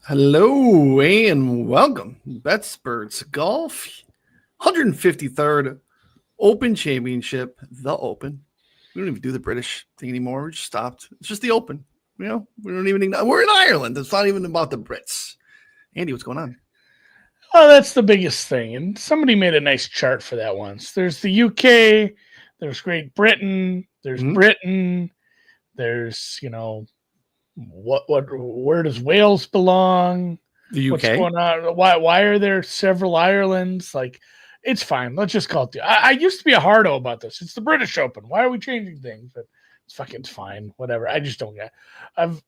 Hello and welcome. Betsperts Golf, 153rd Open Championship, the Open. We don't even do the British thing anymore. We just stopped. It's just the Open. We don't even. We're in Ireland. It's not even about the Brits. Andy, what's going on? Oh, that's the biggest thing. And somebody made a nice chart for that once. There's the UK, there's Great Britain, there's Britain, there's, where does Wales belong? The UK. What's going on? Why are there several Irelands? Like, it's fine. Let's just call it I used to be a hardo about this. It's the British Open. Why are we changing things? But it's fine. Whatever. I just don't get. I've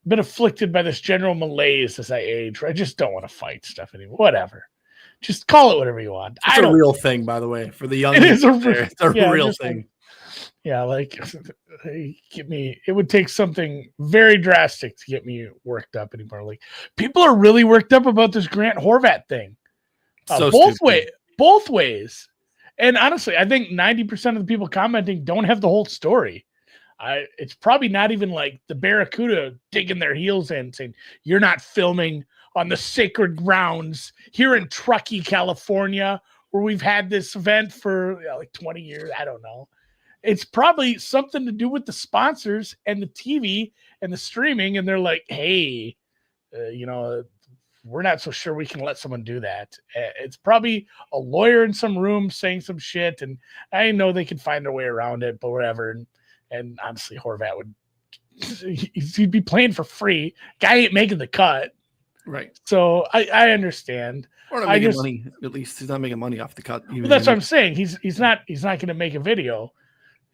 been afflicted by this general malaise as I age. I just don't want to fight stuff anymore. Whatever. Just call it whatever you want. It's a real thing, by the way, for the young. It's a real thing. It would take something very drastic to get me worked up anymore. Like, people are really worked up about this Grant Horvat thing. Both ways. And honestly, I think 90% of the people commenting don't have the whole story. It's probably not even like the Barracuda digging their heels in saying, you're not filming on the sacred grounds here in Truckee, California, where we've had this event for like 20 years. I don't know. It's probably something to do with the sponsors and the TV and the streaming. And they're like, hey, we're not so sure we can let someone do that. It's probably a lawyer in some room saying some shit. And I know they can find their way around it, but whatever. And honestly, Horvat he'd be playing for free. Guy ain't making the cut. Right. So I understand. Or not making money. At least he's not making money off the cut. That's what I'm saying. He's not going to make a video.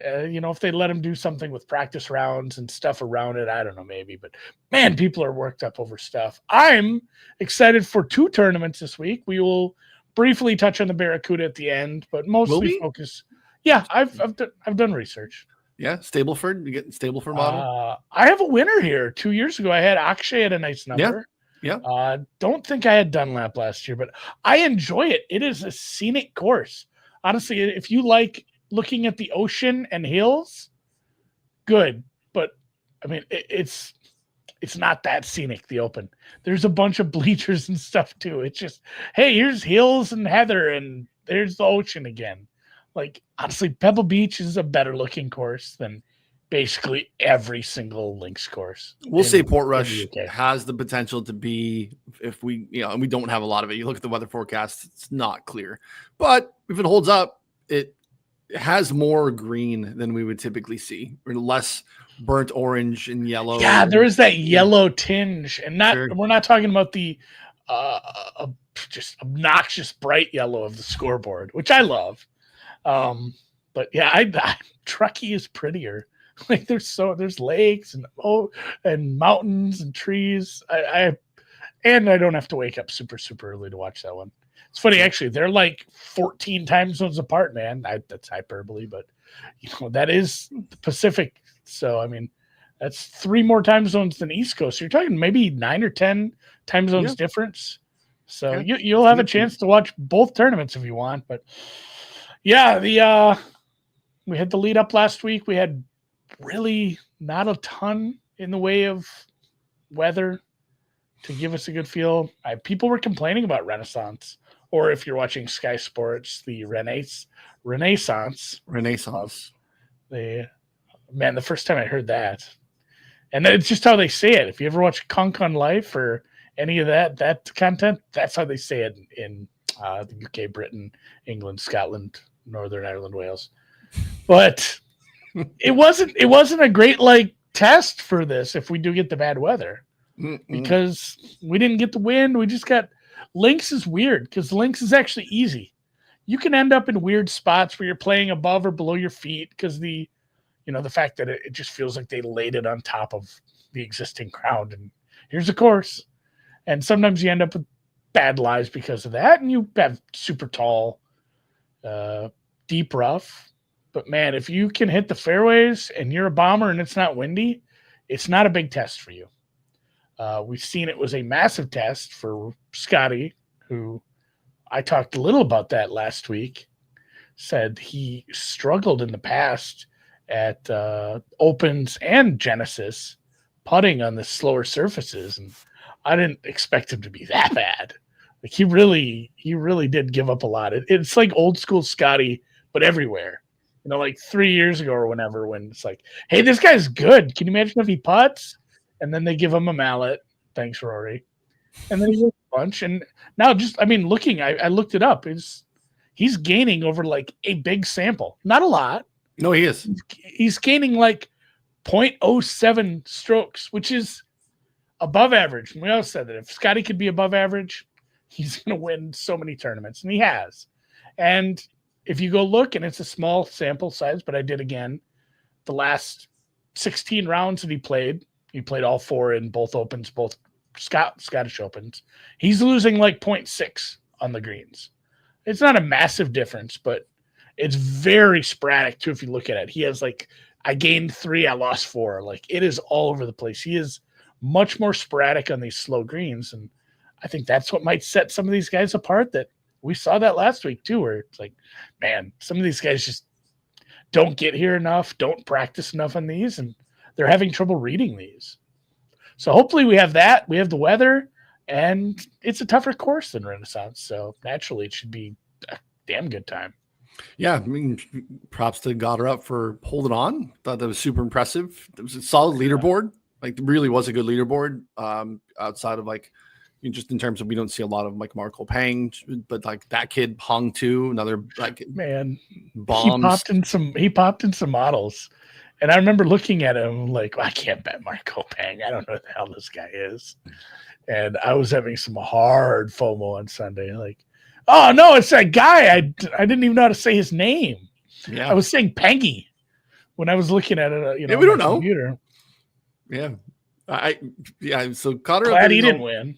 If they let him do something with practice rounds and stuff around it, I don't know, maybe. But man, people are worked up over stuff. I'm excited for 2 tournaments this week. We will briefly touch on the Barracuda at the end, but mostly focus. Yeah, I've done research. Yeah, Stableford. You getting Stableford model? I have a winner here. 2 years ago, I had Akshay at a nice number. Yeah. Don't think I had Dunlap last year, but I enjoy it. It is a scenic course. Honestly, if you like looking at the ocean and hills, good. But I mean, it's not that scenic, the Open. There's a bunch of bleachers and stuff too. It's just, hey, here's hills and heather, and there's the ocean again. Like, honestly, Pebble Beach is a better looking course than basically every single links course. We'll say Portrush has the potential to be, if we, and we don't have a lot of it. You look at the weather forecast, it's not clear. But if it holds up, it has more green than we would typically see, or less burnt orange and yellow. Yeah, there is that yellow tinge. And we're not talking about the just obnoxious bright yellow of the scoreboard, which I love. But yeah, Truckee is prettier. Like, there's lakes and mountains and trees. I don't have to wake up super, super early to watch that one. It's funny, actually. They're like 14 time zones apart, man. That's hyperbole, but that is the Pacific. So I mean, that's 3 more time zones than East Coast. So you're talking maybe 9 or 10 time zones difference. So you'll have a chance to watch both tournaments if you want. But yeah, we had the lead up last week. We had really not a ton in the way of weather to give us a good feel. People were complaining about Renaissance, or if you're watching Sky Sports, the Renaissance. The first time I heard that, and it's just how they say it. If you ever watch Conk on Life or any of that content, that's how they say it in the UK, Britain, England, Scotland, Northern Ireland, Wales. But it wasn't a great test for this if we do get the bad weather. Because we didn't get the wind. We just got links is weird because links is actually easy. You can end up in weird spots where you're playing above or below your feet because the fact that it just feels like they laid it on top of the existing ground. And here's a course. And sometimes you end up with bad lies because of that. And you have super tall, deep rough. But man, if you can hit the fairways and you're a bomber and it's not windy, it's not a big test for you. We've seen it was a massive test for Scotty, who I talked a little about that last week, said he struggled in the past at Opens and Genesis putting on the slower surfaces, and I didn't expect him to be that bad. Like he really did give up a lot. It's like old school Scotty, but everywhere. Like 3 years ago or whenever, when it's like, hey, this guy's good. Can you imagine if he putts? And then they give him a mallet. Thanks, Rory. And then he goes a bunch. And now I looked it up. He's gaining over like a big sample. Not a lot. No, he is. He's gaining like 0.07 strokes, which is above average. And we always said that if Scotty could be above average, he's going to win so many tournaments. And he has. And if you go look, and it's a small sample size, but I did again, the last 16 rounds that he played all 4 in both Opens, both Scottish Opens. He's losing like 0.6 on the greens. It's not a massive difference, but it's very sporadic too. If you look at it, he has like, I gained 3, I lost 4. Like it is all over the place. He is much more sporadic on these slow greens. And I think that's what might set some of these guys apart. That we saw that last week too, where it's like, man, some of these guys just don't get here enough, don't practice enough on these, and they're having trouble reading these. So hopefully we have that. We have the weather, and it's a tougher course than Renaissance. So naturally it should be a damn good time. Yeah, I mean, props to Goddard up for holding on. Thought that was super impressive. It was a solid leaderboard. Like, really was a good leaderboard. Outside of like, just in terms of, we don't see a lot of like Marco Pang, but like that kid Hung too. Another like, man, bombs. He popped in some models, and I remember looking at him like, well, I can't bet Marco Pang. I don't know who the hell this guy is, and I was having some hard FOMO on Sunday. Like, oh no, it's that guy. I didn't even know how to say his name. Yeah, I was saying Pangy when I was looking at it. We don't know. Computer. Yeah, So Cotter, glad he didn't win.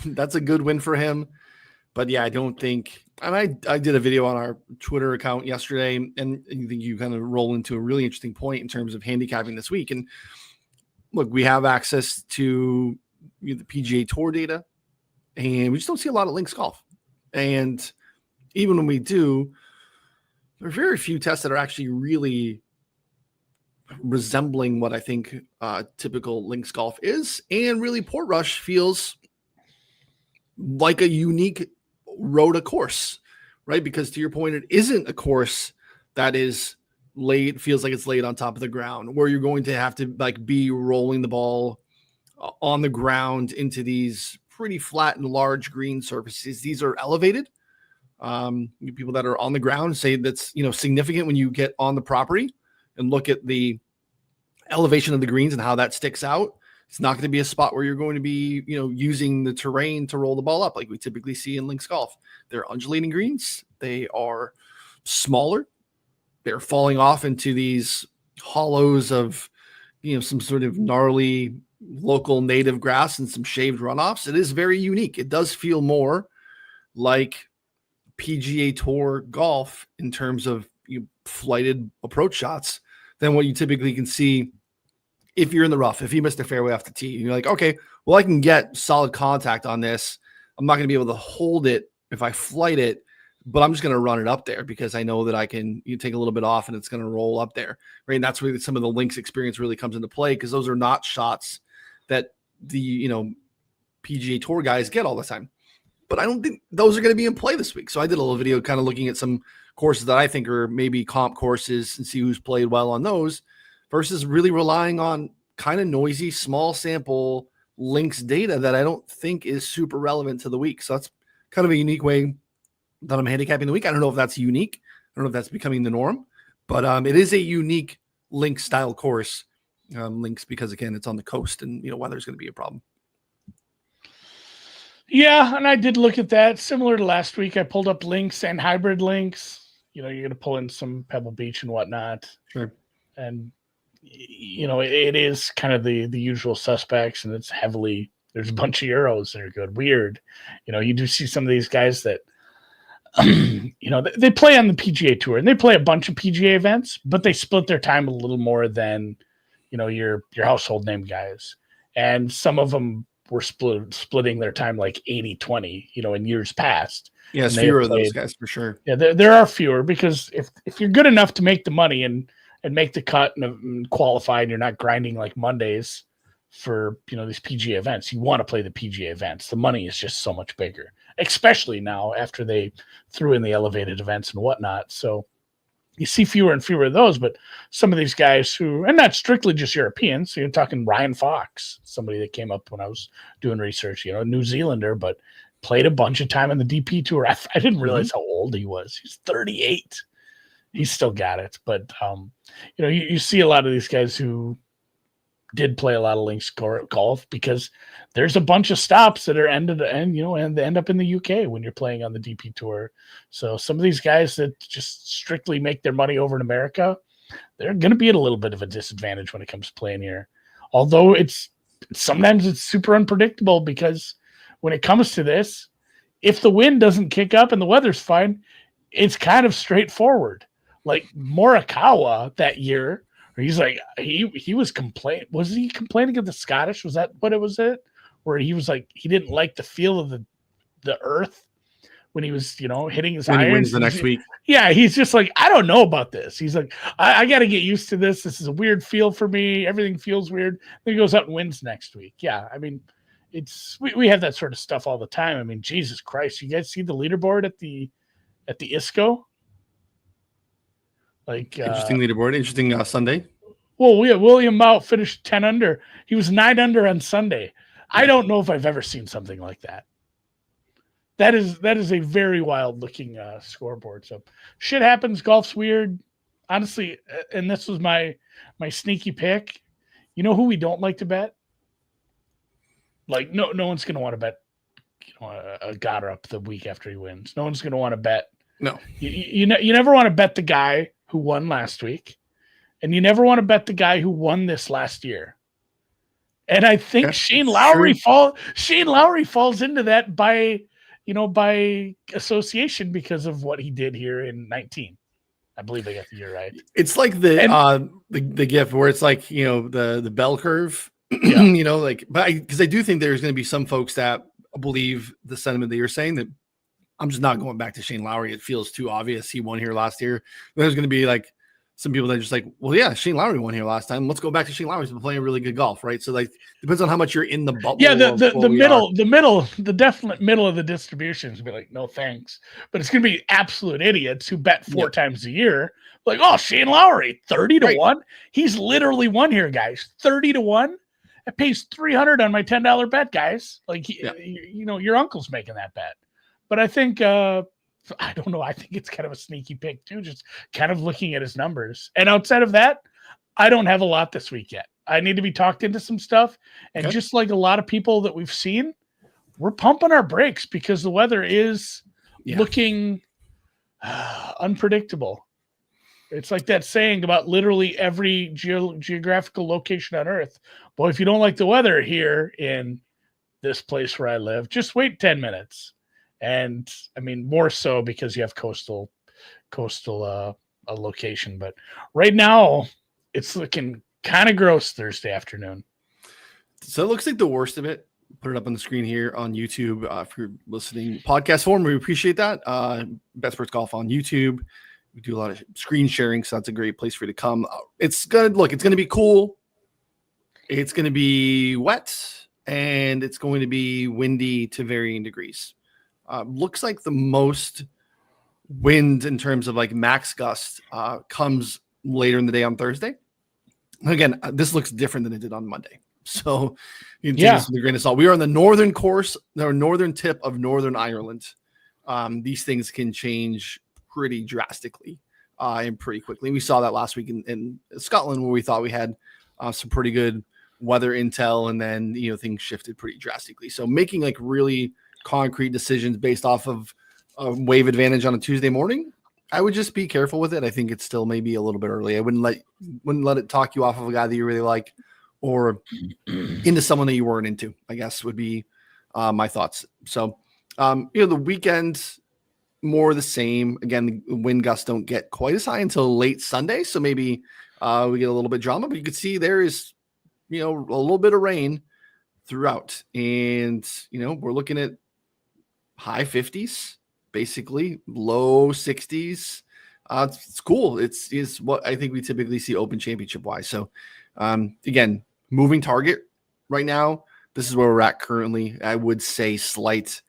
That's a good win for him. But yeah, I don't think, and I did a video on our Twitter account yesterday, and I think you kind of roll into a really interesting point in terms of handicapping this week. And look, we have access to the PGA Tour data, and we just don't see a lot of links golf. And even when we do, there are very few tests that are actually really resembling what I think typical links golf is. And really, Portrush feels like a unique Rhoda course, right? Because to your point, it isn't a course that is laid, feels like it's laid on top of the ground, where you're going to have to like be rolling the ball on the ground into these pretty flat and large green surfaces. These are elevated. People that are on the ground say that's, significant when you get on the property and look at the elevation of the greens and how that sticks out. It's not going to be a spot where you're going to be, using the terrain to roll the ball up like we typically see in links golf. They're undulating greens. They are smaller. They're falling off into these hollows of, some sort of gnarly local native grass and some shaved runoffs. It is very unique. It does feel more like PGA Tour golf in terms of flighted approach shots than what you typically can see if you're in the rough. If you missed a fairway off the tee, you're like, okay, well, I can get solid contact on this. I'm not going to be able to hold it if I flight it, but I'm just going to run it up there because I know that I can take a little bit off and it's going to roll up there. Right. And that's where some of the links experience really comes into play, because those are not shots that the, PGA Tour guys get all the time. But I don't think those are going to be in play this week. So I did a little video kind of looking at some courses that I think are maybe comp courses and see who's played well on those, versus really relying on kind of noisy, small sample links data that I don't think is super relevant to the week. So that's kind of a unique way that I'm handicapping the week. I don't know if that's unique. I don't know if that's becoming the norm, but it is a unique link style course. Links, because again, it's on the coast and, weather's going to be a problem. Yeah. And I did look at that similar to last week. I pulled up links and hybrid links. You're going to pull in some Pebble Beach and whatnot. Sure. And, it is kind of the usual suspects, and it's heavily, there's a bunch of Euros that are good. Weird. You do see some of these guys that, they play on the PGA Tour and they play a bunch of PGA events, but they split their time a little more than, your household name guys. And some of them were splitting their time like 80-20, in years past. Yes, fewer of those guys for sure. Yeah, there are fewer, because if you're good enough to make the money and and make the cut and qualify, and you're not grinding like Mondays for these PGA events. You want to play the PGA events. The money is just so much bigger, especially now after they threw in the elevated events and whatnot. So you see fewer and fewer of those, but some of these guys who, and not strictly just Europeans, so you're talking Ryan Fox, somebody that came up when I was doing research, a New Zealander, but played a bunch of time on the DP tour. I didn't realize how old he was. He's 38. He's still got it. But, you see a lot of these guys who did play a lot of links golf because there's a bunch of stops that are end to end, and they end up in the UK when you're playing on the DP tour. So some of these guys that just strictly make their money over in America, they're going to be at a little bit of a disadvantage when it comes to playing here. Although sometimes it's super unpredictable because when it comes to this, if the wind doesn't kick up and the weather's fine, it's kind of straightforward. Like Morikawa that year, he's like he was complaining. Was he complaining of the Scottish? Was that what it was? Where he was like he didn't like the feel of the earth when he was hitting his irons. He wins the next week. Yeah, he's just like, I don't know about this. He's like, I got to get used to this. This is a weird feel for me. Everything feels weird. Then he goes out and wins next week. Yeah, I mean, we have that sort of stuff all the time. I mean, Jesus Christ, you guys see the leaderboard at the ISCO? Like interesting leaderboard, interesting Sunday. Well, William Mout finished 10 under. He was 9 under on Sunday. I don't know if I've ever seen something like that. That is a very wild looking scoreboard. So shit happens. Golf's weird, honestly. And this was my sneaky pick. You know who we don't like to bet? Like no one's gonna want to bet. A Goddard up the week after he wins. No one's gonna want to bet. No, you never want to bet the guy who won last week, and you never want to bet the guy who won this last year. And I think Shane Lowry falls into that by association because of what he did here in 19. I believe I got the year right. It's like the gift where it's like the bell curve. Yeah. Because I do think there's going to be some folks that believe the sentiment that you're saying that I'm just not going back to Shane Lowry. It feels too obvious. He won here last year. There's going to be like some people that are just like, well, yeah, Shane Lowry won here last time. Let's go back to Shane Lowry. He's been playing really good golf, right? So depends on how much you're in the bubble. Yeah, the definite middle of the distribution is be like, no thanks. But it's going to be absolute idiots who bet 4 times a year. Like, oh, Shane Lowry, 30 to 1. He's literally won here, guys. 30 to 1. It pays $300 on my $10 bet, guys. Like, your uncle's making that bet. But I think, I don't know. I think it's kind of a sneaky pick too, just kind of looking at his numbers. And outside of that, I don't have a lot this week yet. I need to be talked into some stuff. And just like a lot of people that we've seen, we're pumping our brakes because the weather is looking unpredictable. It's like that saying about literally every geographical location on Earth. Boy, if you don't like the weather here in this place where I live, just wait 10 minutes. And I mean, more so because you have coastal location. But right now, it's looking kind of gross Thursday afternoon. So it looks like the worst of it. Put it up on the screen here on YouTube. If you're listening podcast form, we appreciate that. Betsperts Golf on YouTube. We do a lot of screen sharing, so that's a great place for you to come. It's going to be cool. It's going to be wet, and it's going to be windy to varying degrees. Looks like the most wind in terms of like max gust comes later in the day on Thursday. Again, this looks different than it did on Monday. So you take this with a grain of salt. We are on the northern tip of Northern Ireland. These things can change pretty drastically and pretty quickly. We saw that last week in Scotland, where we thought we had some pretty good weather intel, and then things shifted pretty drastically. So making like really concrete decisions based off of a wave advantage on a Tuesday morning, I would just be careful with it. I think it's still maybe a little bit early. I wouldn't let it talk you off of a guy that you really like or into someone that you weren't into, I guess would be my thoughts. So, the weekend, more of the same. Again, the wind gusts don't get quite as high until late Sunday. So maybe we get a little bit of drama, but you can see there is, a little bit of rain throughout. And, we're looking at high 50s, basically low 60s It's cool. It's what I think we typically see Open Championship wise. So, again, moving target right now. This is where we're at currently. I would say slight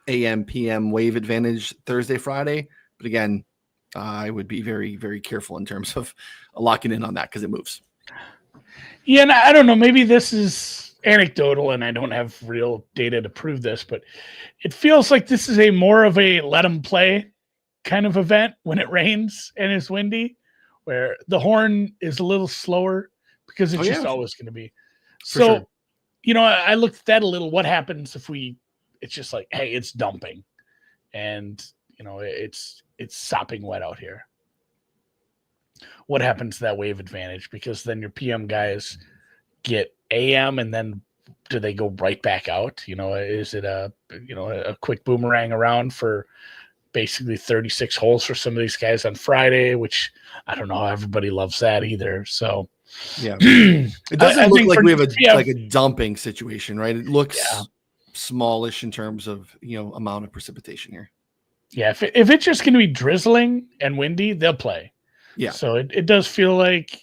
AM PM wave advantage Thursday, Friday, but again, I would be very, very careful in terms of locking in on that because it moves. Yeah, and I don't know. Maybe this is anecdotal, and I don't have real data to prove this, but it feels like this is more of a let them play kind of event when it rains and it's windy, where the horn is a little slower because it's just always going to be. So, sure. I looked at that a little. What happens if it's just like, hey, it's dumping and, it's sopping wet out here. What happens to that wave advantage? Because then your PM guys get AM and then do they go right back out? Is it a quick boomerang around for basically 36 holes for some of these guys on Friday, which I don't know. Everybody loves that either. So yeah, it doesn't look like we have a dumping situation, right? It looks smallish in terms of, amount of precipitation here. Yeah. If it's just going to be drizzling and windy, they'll play. Yeah. So it does feel like,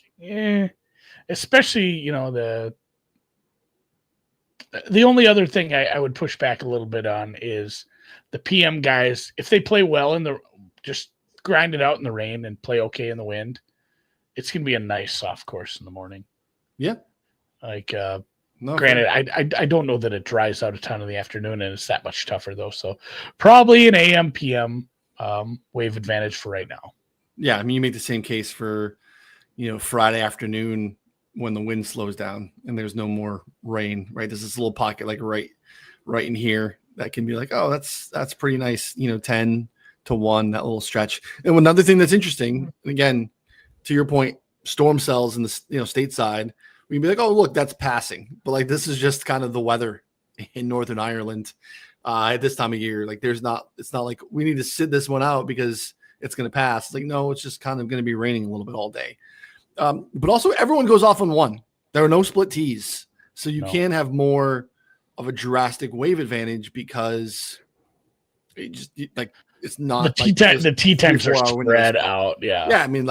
especially, the only other thing I would push back a little bit on is the PM guys. If they play well just grind it out in the rain and play okay in the wind, it's going to be a nice soft course in the morning. Yeah. Granted, I don't know that it dries out a ton in the afternoon and it's that much tougher though. So probably an AM PM wave advantage for right now. Yeah, I mean, you make the same case for, Friday afternoon when the wind slows down and there's no more rain, right? There's this little pocket like right in here that can be like, oh, that's pretty nice, 10 to 1, that little stretch. And another thing that's interesting, again, to your point, storm cells in the stateside, we can be like, oh, look, that's passing. But this is just kind of the weather in Northern Ireland at this time of year. It's not like we need to sit this one out because it's going to pass. It's like, no, it's just kind of going to be raining a little bit all day. But also everyone goes off on one. There are no split tees. So you can have more of a drastic wave advantage because it's not the tee times are spread out. Yeah. Yeah. I mean,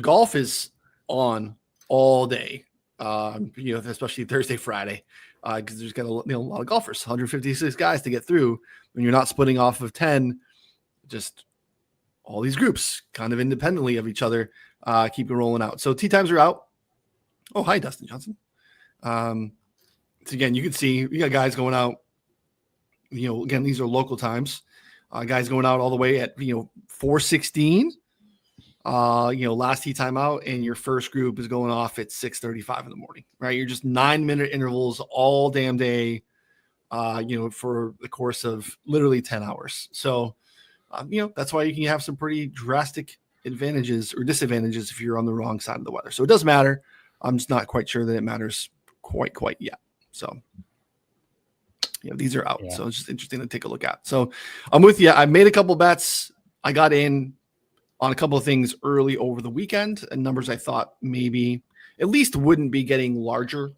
golf is on all day, especially Thursday, Friday, because there's got a lot of golfers, 156 guys to get through when you're not splitting off of 10, just all these groups kind of independently of each other, keep it rolling out. So tee times are out. Oh, hi, Dustin Johnson. So again, you can see we got guys going out, again, these are local times, guys going out all the way at, 4:16, last tee time out, and your first group is going off at 6:35 in the morning, right? You're just 9-minute intervals all damn day, for the course of literally 10 hours. So, that's why you can have some pretty drastic advantages or disadvantages if you're on the wrong side of the weather. So it does matter. I'm just not quite sure that it matters quite yet. So, these are out. Yeah. So it's just interesting to take a look at. So I'm with you. I made a couple bets. I got in on a couple of things early over the weekend and numbers I thought maybe at least wouldn't be getting larger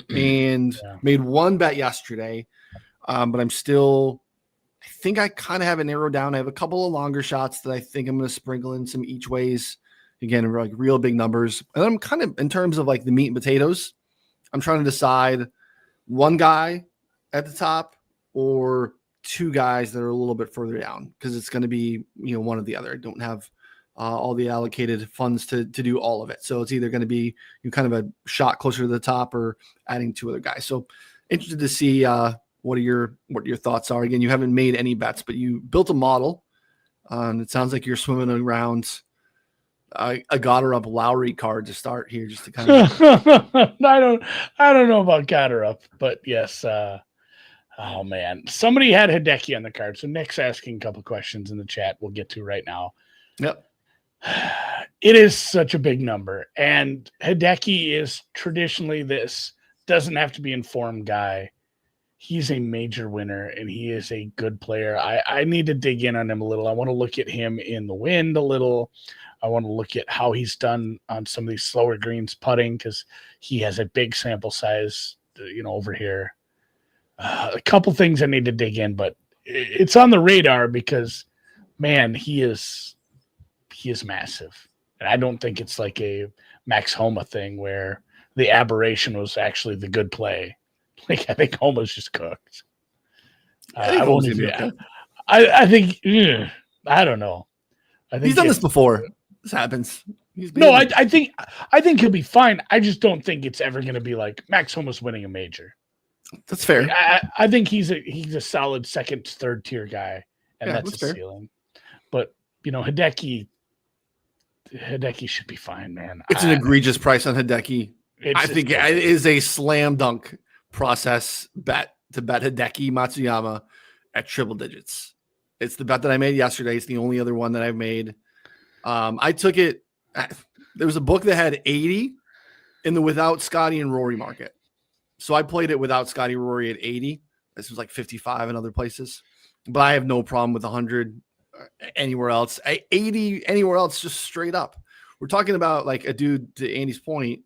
and made one bet yesterday. But I'm still, I think I kind of have it narrowed down. I have a couple of longer shots that I think I'm going to sprinkle in some each ways. Again, real big numbers. And I'm kind of, in terms of the meat and potatoes, I'm trying to decide one guy at the top or two guys that are a little bit further down because it's going to be, one or the other. I don't have all the allocated funds to do all of it. So it's either going to be kind of a shot closer to the top or adding two other guys. So interested to see what your thoughts are. Again, you haven't made any bets, but you built a model. It sounds like you're swimming around a Goddard up Lowry card to start here, just to kind of. I don't know about Goddard up, but yes. Oh man, somebody had Hideki on the card. So Nick's asking a couple questions in the chat. We'll get to right now. Yep. It is such a big number, and Hideki is traditionally doesn't have to be informed guy. He's a major winner, and he is a good player. I need to dig in on him a little. I want to look at him in the wind a little. I want to look at how he's done on some of these slower greens putting because he has a big sample size, over here. A couple things I need to dig in, but it's on the radar because, man, he is he is massive. And I don't think it's like a Max Homa thing where the aberration was actually the good play. Like, I think Homa's just cooked. I think I don't know. I think he's done this before. This happens. I think he'll be fine. I just don't think it's ever going to be like Max Homa's winning a major. That's fair. I think he's a solid second, third tier guy, and that's his ceiling. But Hideki should be fine, man. It's an egregious price on Hideki. I think it is a slam dunk process bet to bet Hideki Matsuyama at triple digits. It's the bet that I made yesterday. It's the only other one that I've made. I took it. There was a book that had 80 in the without Scotty and Rory market. So I played it without Scotty Rory at 80. This was like 55 in other places. But I have no problem with 100 anywhere else. 80 anywhere else, just straight up. We're talking about like a dude, to Andy's point,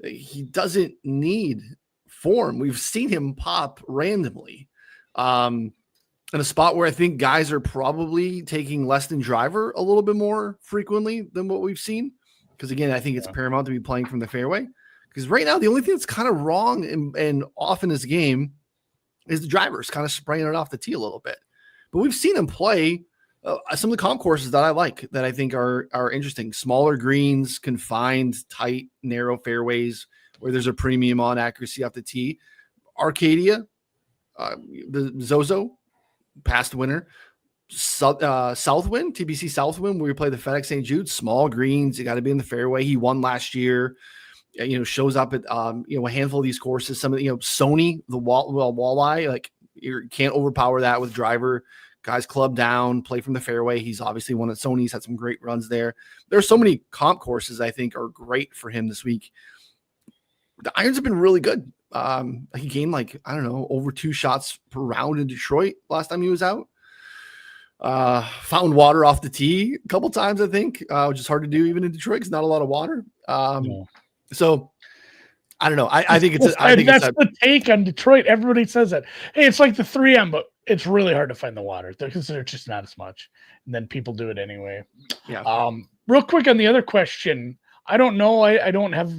he doesn't need form. We've seen him pop randomly. In a spot where I think guys are probably taking less than driver a little bit more frequently than what we've seen. Because again, I think it's paramount to be playing from the fairway. Because right now, the only thing that's kind of wrong and off in this game is the drivers kind of spraying it off the tee a little bit. But we've seen him play some of the comp courses that I like, that I think are interesting. Smaller greens, confined, tight, narrow fairways where there's a premium on accuracy off the tee. Arcadia, the Zozo, past winner. Southwind, TBC Southwind, where we play the FedEx St. Jude. Small greens, you got to be in the fairway. He won last year. Shows up at a handful of these courses. Some of Sony, the walleye, like you can't overpower that with driver. Guys club down, play from the fairway. He's obviously won at Sony. He's had some great runs there. There's so many comp courses I think are great for him this week. The irons have been really good. He gained over 2 shots per round in Detroit last time he was out. Found water off the tee a couple times, I think, which is hard to do even in Detroit because not a lot of water. So I don't know. I think it's that's the take on Detroit. Everybody says that. Hey, it's like the 3M, but it's really hard to find the water because there's just not as much. And then people do it anyway. Yeah. Real quick on the other question. I don't know. I don't have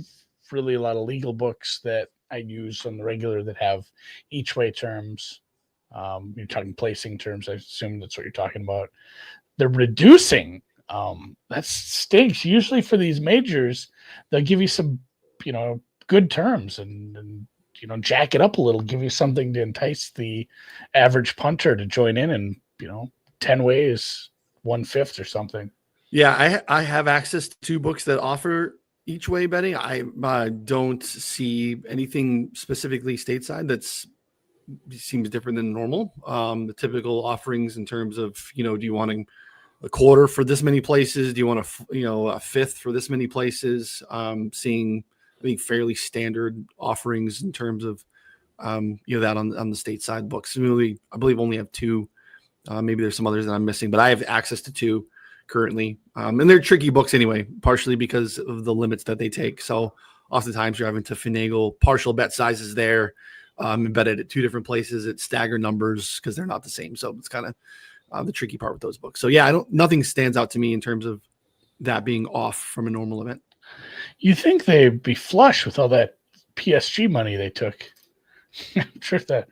really a lot of legal books that I use on the regular that have each way terms. You're talking placing terms. I assume that's what you're talking about. They're reducing. That stinks. Usually for these majors, they'll give you some, good terms and jack it up a little, give you something to entice the average punter to join in and, 10 ways, 1/5 or something. Yeah. I have access to 2 books that offer each way betting. I don't see anything specifically stateside seems different than normal. The typical offerings in terms of, do you want a quarter for this many places? Do you want a fifth for this many places? Seeing, I think, fairly standard offerings in terms of, that on the stateside books. Really, I believe only have 2. Maybe there's some others that I'm missing, but I have access to 2 currently. And they're tricky books anyway, partially because of the limits that they take. So oftentimes you're having to finagle partial bet sizes there. Embedded at 2 different places at staggered numbers because they're not the same. So it's kind of the tricky part with those books. So yeah, nothing stands out to me in terms of that being off from a normal event. You think they'd be flush with all that PSG money they took? I'm sure the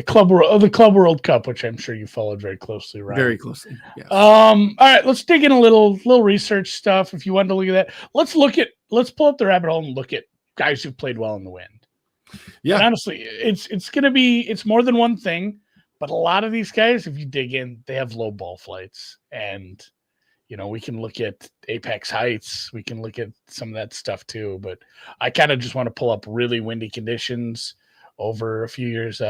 Club World Cup, which I'm sure you followed very closely, right? Very closely. Yes. All right, let's dig in a little research stuff. If you wanted to look at that, let's pull up the rabbit hole and look at guys who've played well in the wind. Yeah, and honestly, it's more than one thing, but a lot of these guys, if you dig in, they have low ball flights, and we can look at apex heights, we can look at some of that stuff too. But I kind of just want to pull up really windy conditions over a few years.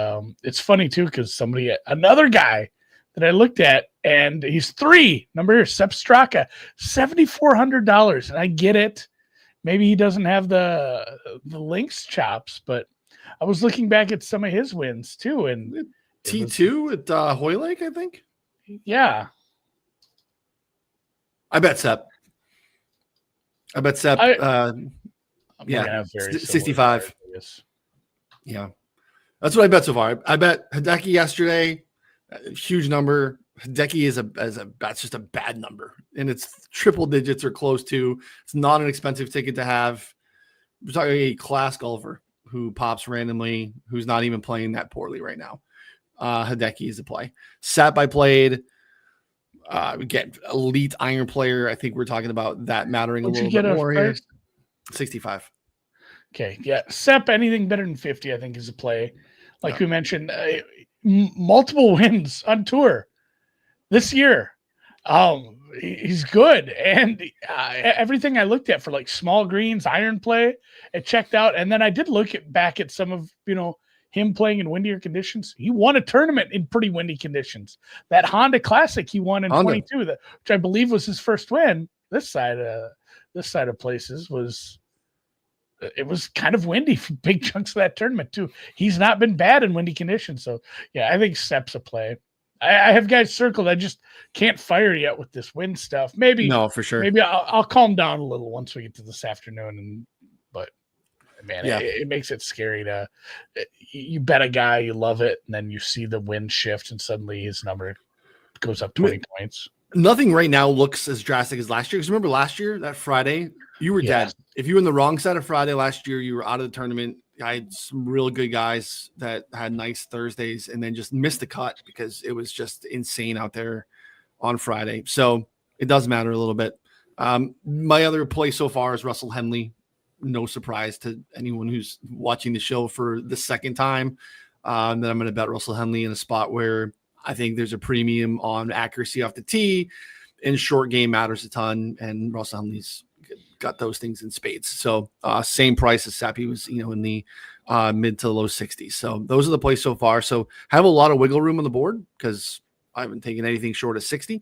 It's funny too because another guy that I looked at, and he's 3 number here, Sepp Straka, $7,400, and I get it. Maybe he doesn't have the links chops, but I was looking back at some of his wins too. And T2 at Hoylake, I think. Yeah. I bet Sepp. Yeah. 65. Yeah. That's what I bet so far. I bet Hideki yesterday, huge number. Hideki is that's just a bad number, and it's triple digits or close to. It's not an expensive ticket to have. We're talking a class golfer who pops randomly, who's not even playing that poorly right now. Hideki is a play. Sap I played. Get elite iron player. I think we're talking about that mattering a little bit more here. 65. Okay, yeah. Sep, anything better than 50, I think, is a play. Like we mentioned, multiple wins on tour this year. He's good, and everything I looked at for like small greens, iron play, it checked out. And then I did look back at some of him playing in windier conditions. He won a tournament in pretty windy conditions. That Honda Classic he won in 22, which I believe was his first win. This side of places was kind of windy for big chunks of that tournament too. He's not been bad in windy conditions, so yeah, I think Sep's a play. I have guys circled. I just can't fire yet with this wind stuff. Maybe no, for sure. Maybe I'll calm down a little once we get to this afternoon. But man, it makes it scary to you bet a guy, you love it, and then you see the wind shift, and suddenly his number goes up 20 points. Nothing right now looks as drastic as last year. Because remember last year, that Friday, you were dead. If you were in the wrong side of Friday last year, you were out of the tournament. I had some real good guys that had nice Thursdays and then just missed the cut because it was just insane out there on Friday. So it does matter a little bit. My other play so far is Russell Henley. No surprise to anyone who's watching the show for the second time. That I'm going to bet Russell Henley in a spot where I think there's a premium on accuracy off the tee, and short game matters a ton. And Russell Henley's got those things in spades. So same price as Sappy was, in the mid to low 60s. So those are the plays so far. So have a lot of wiggle room on the board because I haven't taken anything short of 60.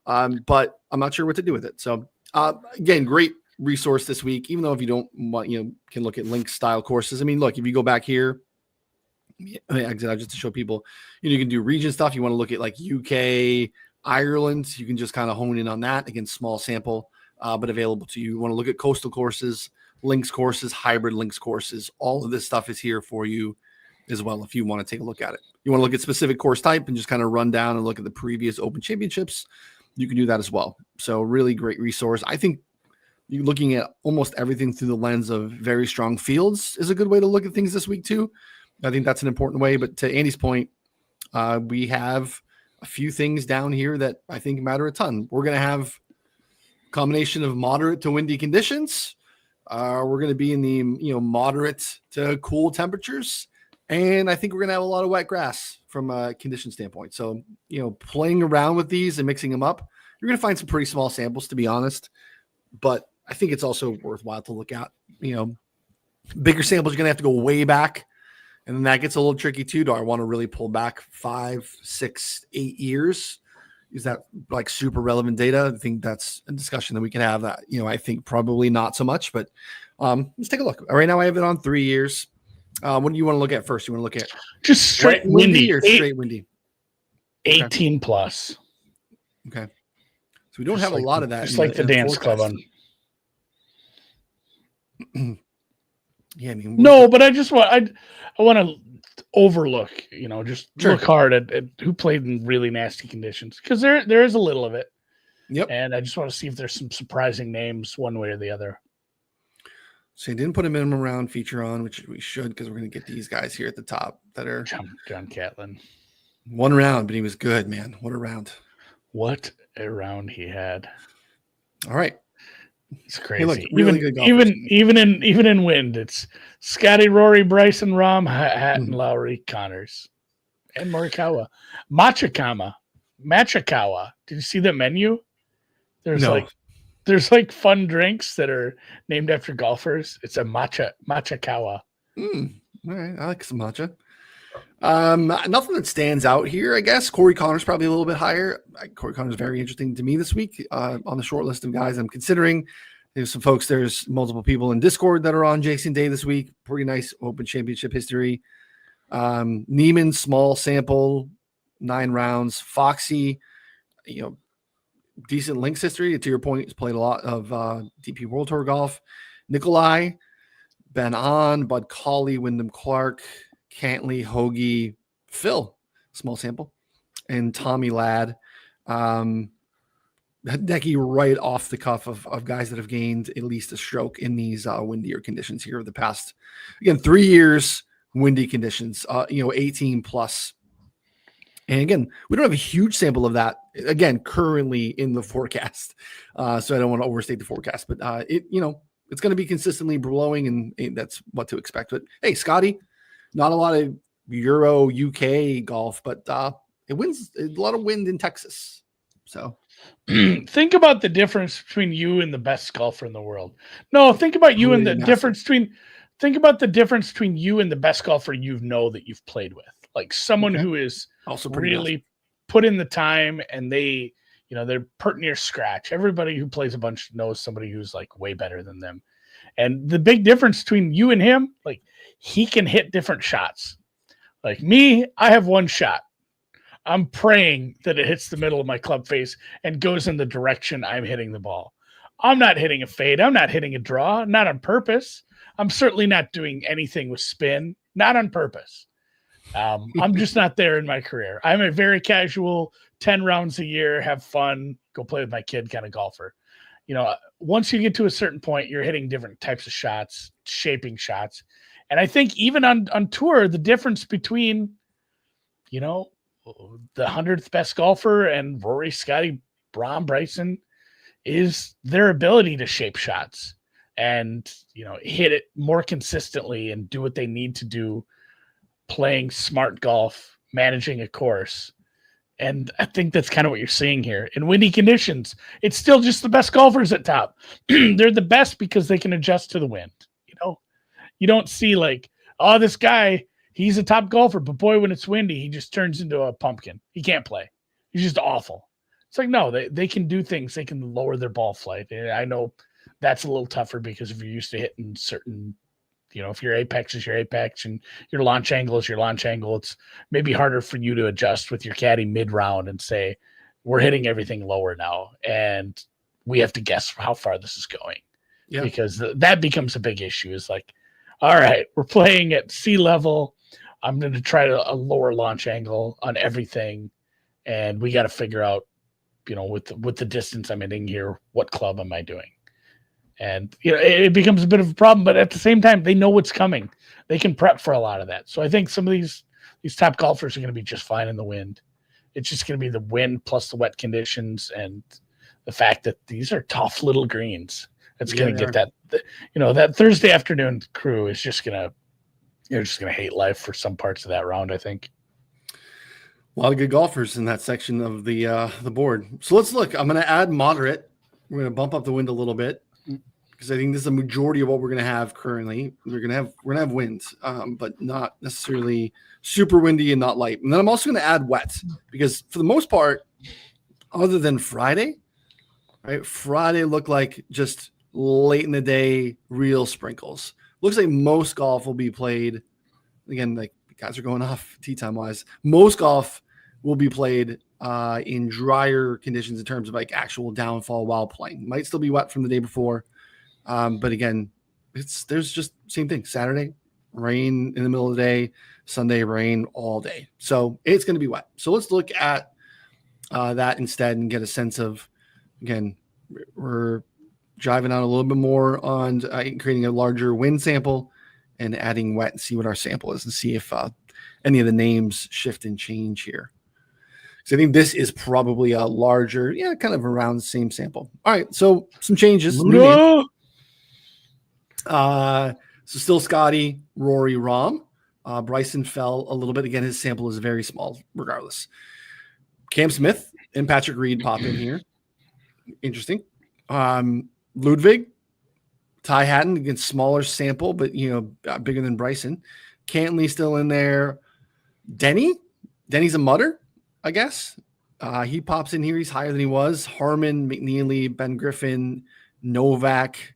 But I'm not sure what to do with it. So again, great resource this week, even though if you don't want, can look at link style courses. I mean, look, if you go back here, just to show people, you can do region stuff. You want to look at like UK, Ireland. You can just kind of hone in on that. Again, small sample, but available to you. You want to look at coastal courses, links courses, hybrid links courses. All of this stuff is here for you as well if you want to take a look at it. You want to look at specific course type and just kind of run down and look at the previous Open Championships. You can do that as well. So really great resource. I think you're looking at almost everything through the lens of very strong fields is a good way to look at things this week too. I think that's an important way. But to Andy's point, we have a few things down here that I think matter a ton. We're going to have a combination of moderate to windy conditions. We're going to be in the moderate to cool temperatures. And I think we're going to have a lot of wet grass from a condition standpoint. So, playing around with these and mixing them up, you're going to find some pretty small samples, to be honest. But I think it's also worthwhile to look at, bigger samples. You're going to have to go way back. And then that gets a little tricky too. Do I want to really pull back 5, 6, 8 years? Is that like super relevant data? I think that's a discussion that we can have. That I think probably not so much, but let's take a look. Right now I have it on 3 years. What do you want to look at first? You want to look at just straight windy or straight windy? 18 plus. Okay. So we don't have a lot of that. Just like the dance club on. Yeah, I mean, no, but I just want I want to overlook, just look hard at who played in really nasty conditions because there is a little of it. Yep. And I just want to see if there's some surprising names one way or the other. So you didn't put a minimum round feature on, which we should because we're going to get these guys here at the top that are John Catlin. 1 round, but he was good, man. What a round! What a round he had! All right. It's crazy. Hey, look, really good even in wind, it's Scotty, Rory, Bryson, Rahm, Hatton, Lowry, Connors, and Morikawa. Machikawa. Did you see the menu? There's fun drinks that are named after golfers. It's a Machikawa. All right, I like some matcha. Nothing that stands out here, I guess. Corey Connors probably a little bit higher. Corey Connors very interesting to me this week on the short list of guys I'm considering. There's some folks, there's multiple people in Discord that are on Jason Day this week. Pretty nice Open Championship history. Neiman, small sample, 9 rounds. Foxy, decent links history. To your point, he's played a lot of DP World Tour golf. Nikolai, Ben On, Bud Cauley, Wyndham Clark, Cantley, Hoagie, Phil, small sample, and Tommy Ladd. Hideki right off the cuff of guys that have gained at least a stroke in these windier conditions here of the past, again, 3 years, windy conditions, 18 plus. And again, we don't have a huge sample of that, again, currently in the forecast. So I don't want to overstate the forecast, but it's going to be consistently blowing, and that's what to expect. But hey, Scotty, not a lot of Euro UK golf, but it wins a lot of wind in Texas. So think about the difference between you and the best golfer in the world. No, think about you and the difference between you and the best golfer that you've played with. Like someone who is also really put in the time, and they're pert near scratch. Everybody who plays a bunch knows somebody who's like way better than them. And the big difference between you and him, like he can hit different shots. Like me, I have one shot. I'm praying that it hits the middle of my club face and goes in the direction I'm hitting the ball. I'm not hitting a fade. I'm not hitting a draw, not on purpose. I'm certainly not doing anything with spin, not on purpose. I'm just not there in my career. I'm a very casual 10 rounds a year, have fun, go play with my kid kind of golfer. Once you get to a certain point, you're hitting different types of shots, shaping shots. And I think even on tour, the difference between, the 100th best golfer and Rory, Scotty, Braun, Bryson is their ability to shape shots and, hit it more consistently and do what they need to do, playing smart golf, managing a course. And I think that's kind of what you're seeing here. In windy conditions, it's still just the best golfers at top. They're the best because they can adjust to the wind. You don't see like, oh, this guy, he's a top golfer, but boy, when it's windy, he just turns into a pumpkin. He can't play. He's just awful. It's like, no, they can do things. They can lower their ball flight. And I know that's a little tougher because if you're used to hitting certain, if your apex is your apex and your launch angle is your launch angle, it's maybe harder for you to adjust with your caddy mid-round and say, we're hitting everything lower now, and we have to guess how far this is going. Yeah. Because that becomes a big issue. Is like, all right, we're playing at sea level. I'm going to try a lower launch angle on everything, and we got to figure out, with the distance I'm hitting here, what club am I doing? And it becomes a bit of a problem, but at the same time, they know what's coming. They can prep for a lot of that. So I think some of these top golfers are going to be just fine in the wind. It's just going to be the wind plus the wet conditions and the fact that these are tough little greens. It's going to get that. That Thursday afternoon crew is just going to hate life for some parts of that round, I think. A lot of good golfers in that section of the board. So let's look. I'm going to add moderate. We're going to bump up the wind a little bit, because I think this is the majority of what we're going to have currently. We're going to have winds, but not necessarily super windy and not light. And then I'm also going to add wet, because for the most part, other than Friday, right? Friday looked like just late in the day, real sprinkles. Looks like most golf will be played. Again, like guys are going off tee time wise. Most golf will be played in drier conditions in terms of like actual downfall while playing. Might still be wet from the day before. But again, there's just same thing. Saturday, rain in the middle of the day, Sunday, rain all day. So it's going to be wet. So let's look at that instead and get a sense of, again, we're driving out a little bit more on creating a larger wind sample and adding wet and see what our sample is and see if any of the names shift and change here. So I think this is probably a larger, kind of around the same sample. All right, so some changes. So still Scotty, Rory, Rahm. Bryson fell a little bit. Again, his sample is very small regardless. Cam Smith and Patrick Reed pop in here. Interesting. Ludwig, Ty Hatton, again, smaller sample, but, bigger than Bryson. Cantley still in there. Denny's a mutter, I guess. He pops in here. He's higher than he was. Harmon, McNeely, Ben Griffin, Novak,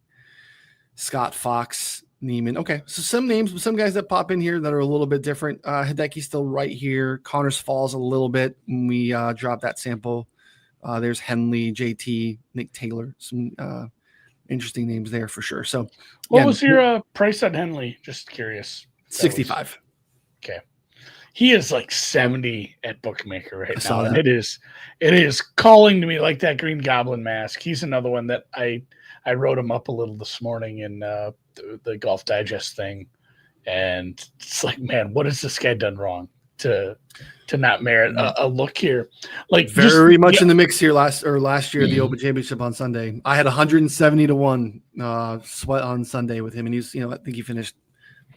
Scott Fox, Neiman. Okay, so some names, some guys that pop in here that are a little bit different. Hideki's still right here. Connors falls a little bit when we drop that sample. There's Henley, JT, Nick Taylor. Some interesting names there for sure. So, what was your price on Henley? Just curious. 65. Okay. He is like 70 at bookmaker right now. And it is calling to me like that Green Goblin mask. He's another one that I wrote him up a little this morning in the Golf Digest thing. And it's like, man, what has this guy done wrong to not merit a look here? Like very much in the mix here last year, the Open Championship on Sunday. I had 170-1 sweat on Sunday with him, and he's, I think he finished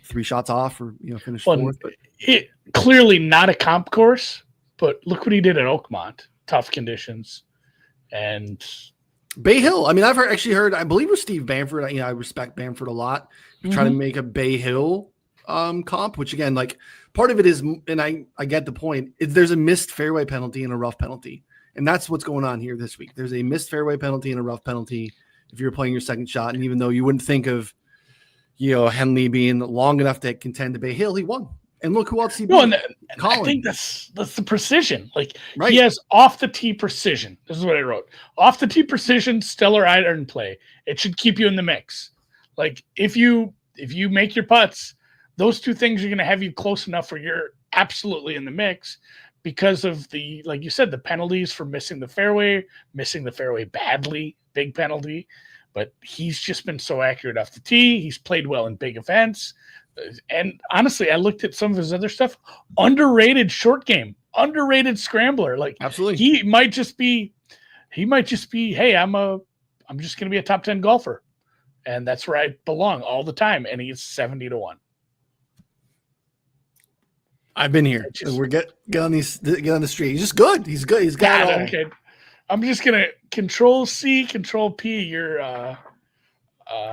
3 shots off, or finished fourth. But it clearly not a comp course, but look what he did at Oakmont. Tough conditions. And Bay Hill. I mean, I've heard, I believe it was Steve Bamford. I respect Bamford a lot. Trying to make a Bay Hill comp, which again, like, part of it is, and I get the point, there's a missed fairway penalty and a rough penalty. And that's what's going on here this week. There's a missed fairway penalty and a rough penalty if you're playing your second shot. And even though you wouldn't think of, Henley being long enough to contend to Bay Hill, he won. And look who else he beat. No, and I think that's the precision. Like, right. He has off the tee precision. This is what I wrote. Off the tee precision, stellar iron play. It should keep you in the mix. Like, if you make your putts, those two things are going to have you close enough where you're absolutely in the mix, because of the, like you said, the penalties for missing the fairway badly, big penalty. But he's just been so accurate off the tee. He's played well in big events. And honestly, I looked at some of his other stuff. Underrated short game, underrated scrambler. Like, absolutely, he might just be, hey, I'm just going to be a top 10 golfer. And that's where I belong all the time. And he's 70-1. I've been here. We're get on the street. He's just good. He's good. He's got it all. Okay. I'm just gonna Control-C, Control-P.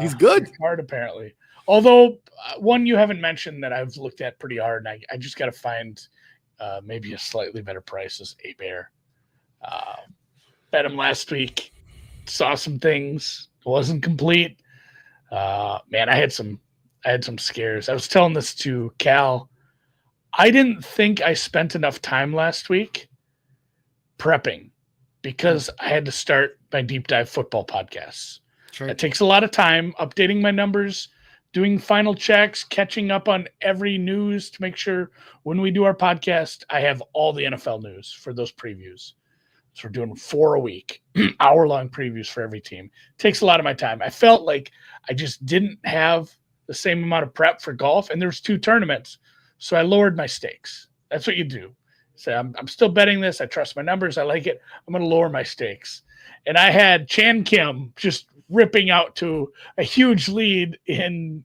He's good. Card apparently. Although one you haven't mentioned that I've looked at pretty hard, and I just got to find maybe a slightly better price is A-Bear. Bet him last week. Saw some things. Wasn't complete. Man, I had some scares. I was telling this to Cal. I didn't think I spent enough time last week prepping, because I had to start my deep dive football podcasts. Sure. It takes a lot of time updating my numbers, doing final checks, catching up on every news to make sure when we do our podcast, I have all the NFL news for those previews. So we're doing 4 a week, hour-long previews for every team. It takes a lot of my time. I felt like I just didn't have the same amount of prep for golf, and there's 2 tournaments. So I lowered my stakes. That's what you do. Say, I'm still betting this. I trust my numbers. I like it. I'm going to lower my stakes. And I had Chan Kim just ripping out to a huge lead in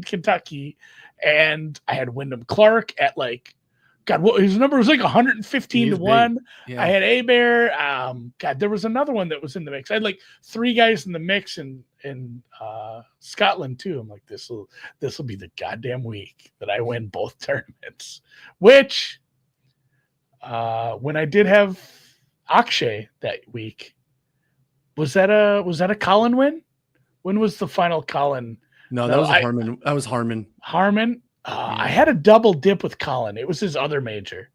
Kentucky. And I had Wyndham Clark at like, God, what his number was like 115-1. Yeah. I had A-Bear. God, there was another one that was in the mix. I had like 3 guys in the mix in Scotland too. I'm like, this will be the goddamn week that I win both tournaments. Which, when I did have Akshay that week, was that a Colin win? When was the final Colin? No, that was Harmon. That was Harmon. Harmon. I had a double dip with Colin. It was his other major.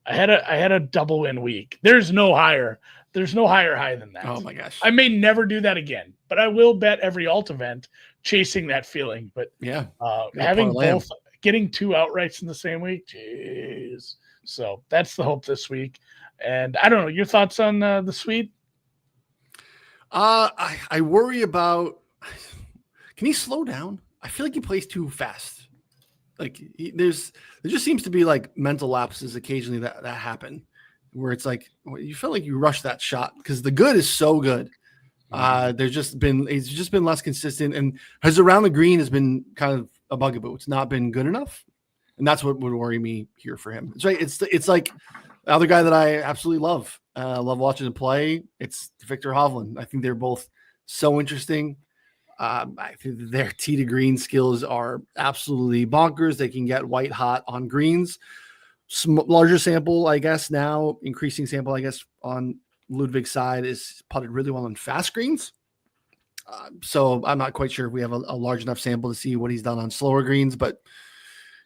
I had a double win week. There's no higher high than that. Oh my gosh. I may never do that again, but I will bet every alt event chasing that feeling. But yeah, having both, getting 2 outrights in the same week, jeez. So that's the hope this week. And I don't know, your thoughts on the Swede? I worry about, can he slow down? I feel like he plays too fast. Like there just seems to be like mental lapses occasionally that happen, where it's like you feel like you rush that shot because the good is so good. He's just been less consistent, and his around the green has been kind of a bugaboo. It's not been good enough, and that's what would worry me here for him. It's right. It's like the other guy that I absolutely love watching him play. It's Victor Hovland. I think they're both so interesting. I think their tee to green skills are absolutely bonkers. They can get white hot on greens. Larger sample, I guess now, increasing sample, I guess, on Ludwig's side is putted really well on fast greens. So I'm not quite sure if we have a large enough sample to see what he's done on slower greens, but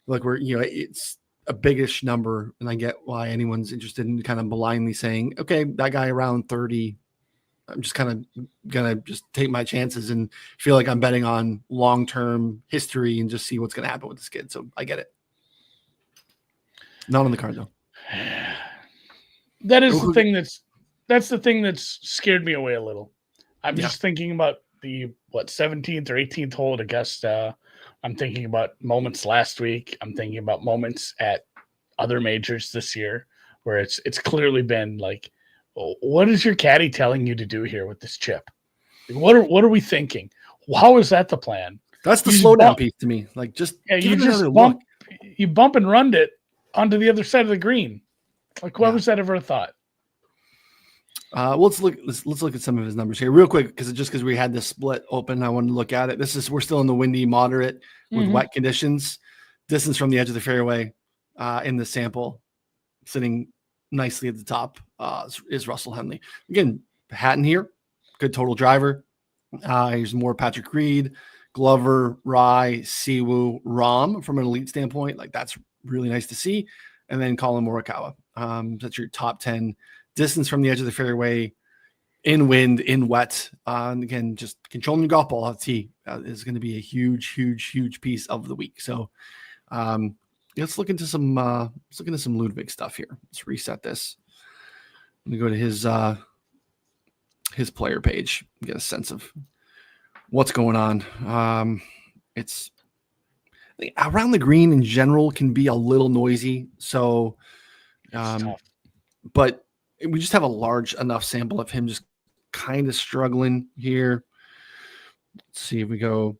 look, it's a biggish number, and I get why anyone's interested in kind of blindly saying, okay, that guy around 30, I'm just kind of going to just take my chances and feel like I'm betting on long-term history and just see what's going to happen with this kid. So I get it. Not on the card though. That is the thing that's the thing that's scared me away a little. I'm just thinking about the 17th or 18th hole at Augusta. I'm thinking about moments last week. I'm thinking about moments at other majors this year where it's clearly been like, what is your caddy telling you to do here with this chip? What are we thinking? How is that the plan? That's the slowdown piece to me. Like give it another look. You bump and run it onto the other side of the green. Like, what was that ever a thought? Let's look at some of his numbers here real quick because we had this split open, I wanted to look at it. We're still in the windy moderate with wet conditions. Distance from the edge of the fairway in the sample, sitting nicely at the top is Russell Henley. Again, Hatton here, good total driver. Here's more Patrick Reed, Glover, Rye, Siwoo, Rahm from an elite standpoint. Like that's really nice to see. And then Colin Morikawa. That's your top 10 distance from the edge of the fairway, in wind, in wet. And again, just controlling the golf ball off the tee is going to be a huge, huge, huge piece of the week. So let's look into some Ludwig stuff here. Let's reset this. Let me go to his player page, get a sense of what's going on. It's around the green in general can be a little noisy. So, but we just have a large enough sample of him just kind of struggling here. Let's see if we go,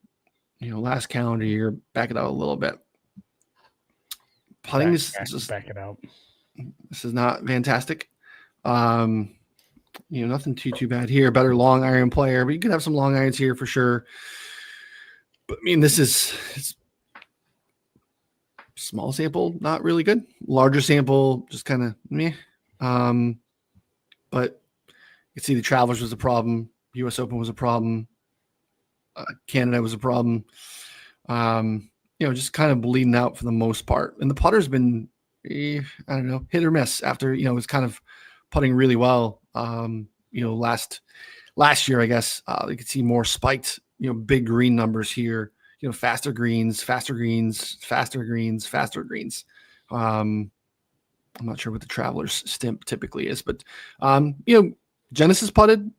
last calendar year, back it out a little bit. Putting back it out. This is not fantastic. Nothing too bad here. Better long iron player, but you could have some long irons here for sure. But I mean, it's small sample, not really good. Larger sample, just kind of meh. But you can see the Travelers was a problem. U.S. Open was a problem. Canada was a problem. Just kind of bleeding out for the most part. And the putter's been, I don't know, hit or miss after, it's kind of putting really well. Last year, I guess, you could see more spiked, big green numbers here, faster greens. I'm not sure what the Travelers stimp typically is, but, Genesis putted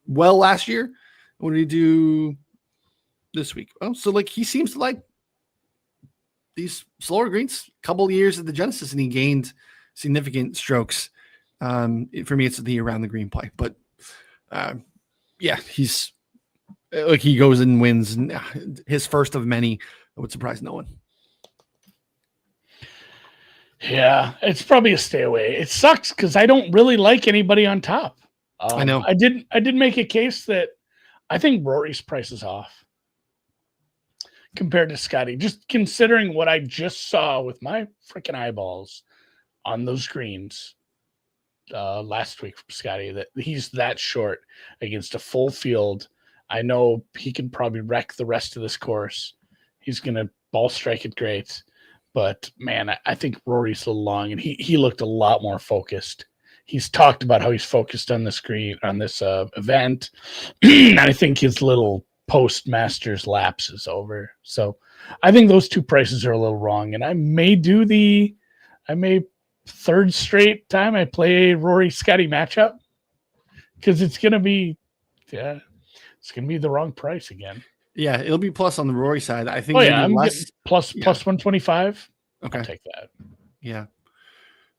well last year. What did he do this week? Oh, so he seems to like these slower greens, couple of years at the Genesis, and he gained significant strokes. For me, it's the around the green play, but he's he goes and wins his first of many. It would surprise no one. Yeah, it's probably a stay away. It sucks because I don't really like anybody on top. I know. I did make a case that I think Rory's price is off compared to Scotty. Just considering what I just saw with my freaking eyeballs on those greens last week from Scotty, that he's that short against a full field. I know he can probably wreck the rest of this course. He's going to ball strike it great. But, man, I think Rory's a little long, and he looked a lot more focused. He's talked about how he's focused on this event. And I think his little post-Masters lapse is over. So I think those two prices are a little wrong. And I may third straight time I play Rory-Scotty matchup because it's going to be the wrong price again. Yeah, it'll be plus on the Rory side. I think. I'm less plus 125. Okay, I'll take that. Yeah.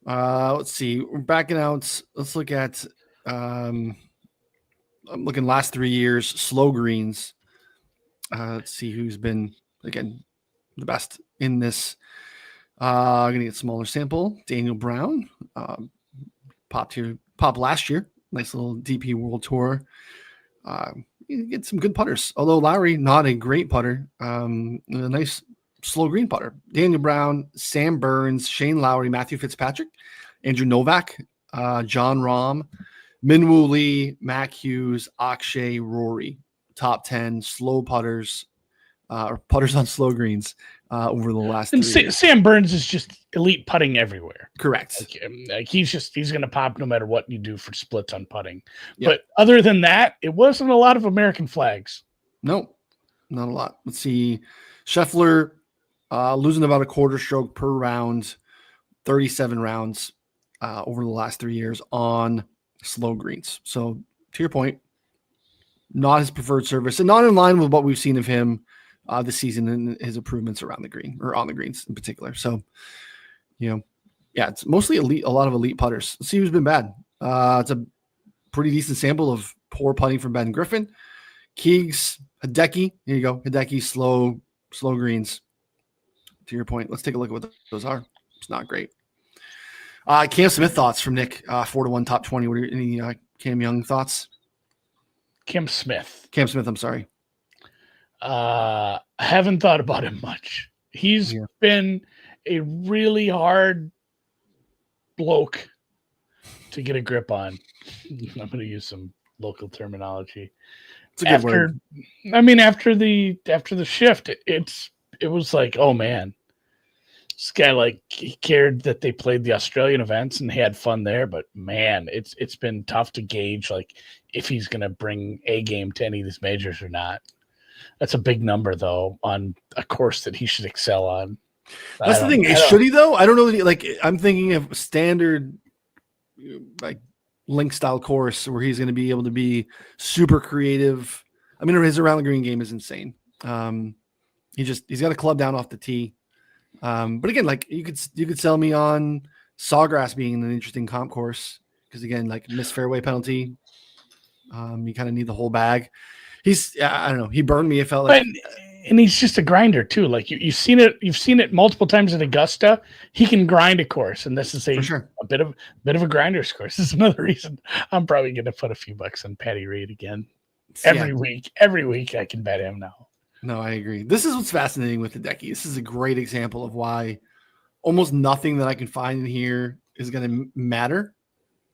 Let's see. We're backing out. Let's look at. I'm looking last 3 years slow greens. Let's see who's been again the best in this. I'm gonna get smaller sample. Daniel Brown, popped last year. Nice little DP World Tour. You get some good putters, although Lowry not a great putter. A nice slow green putter. Daniel Brown, Sam Burns, Shane Lowry, Matthew Fitzpatrick, Andrew Novak, John Rahm, Minwoo Lee, Mac Hughes, Akshay, Rory. Top 10 slow putters, or putters on slow greens over the last. And Sam Burns is just elite putting everywhere. Correct. He's going to pop no matter what you do for splits on putting. Yep. But other than that, it wasn't a lot of American flags. No, not a lot. Let's see. Scheffler losing about a quarter stroke per round. 37 rounds over the last 3 years on slow greens. So to your point, not his preferred service and not in line with what we've seen of him this season and his improvements around the green or on the greens in particular. So, it's mostly elite, a lot of elite putters. Let's see who's been bad. It's a pretty decent sample of poor putting from Ben Griffin, Keegs, Hideki. Here you go. Hideki, slow greens. To your point, let's take a look at what those are. It's not great. Cam Smith thoughts from Nick, 4-1 top 20. What are any Cam Young thoughts? Cam Smith, I'm sorry. I haven't thought about him much. He's been a really hard bloke to get a grip on. I'm going to use some local terminology. It's a good word. I mean, after the shift, it was like, oh man, this guy, he cared that they played the Australian events and he had fun there, but man, it's been tough to gauge if he's going to bring a game to any of these majors or not. That's a big number though on a course that he should excel on. That's the thing. Should he though? I don't know that I'm thinking of standard link style course where he's going to be able to be super creative. I mean, his around the green game is insane. He's got a club down off the tee. But again, you could sell me on Sawgrass being an interesting comp course because again, missed fairway penalty. You kind of need the whole bag. I don't know. He burned me. It felt like, and he's just a grinder too. You've seen it multiple times at Augusta. He can grind a course, and this is a bit of a grinder's course. This is another reason I'm probably going to put a few bucks on Patty Reed again every week. Every week I can bet him now. No, I agree. This is what's fascinating with Hideki. This is a great example of why almost nothing that I can find in here is going to matter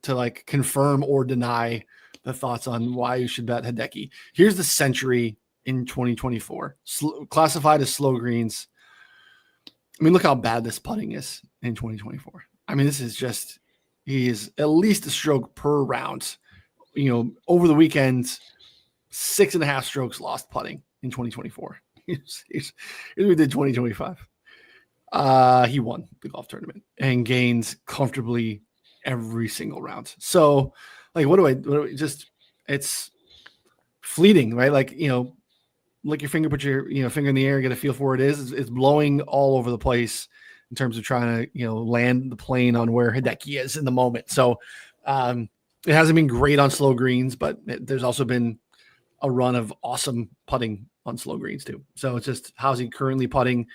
to confirm or deny the thoughts on why you should bet Hideki. Here's the century in 2024, classified as slow greens. I mean, look how bad this putting is in 2024. I mean, this is just, he is at least a stroke per round. Over the weekend, 6.5 strokes lost putting in 2024. We did 2025. He won the golf tournament and gained comfortably every single round. So, what do I just, it's fleeting, right? Lick your finger, put your finger in the air, get a feel for what it is. It's blowing all over the place in terms of trying to land the plane on where Hideki is in the moment. So it hasn't been great on slow greens, but there's also been a run of awesome putting on slow greens too. So it's just how's he currently putting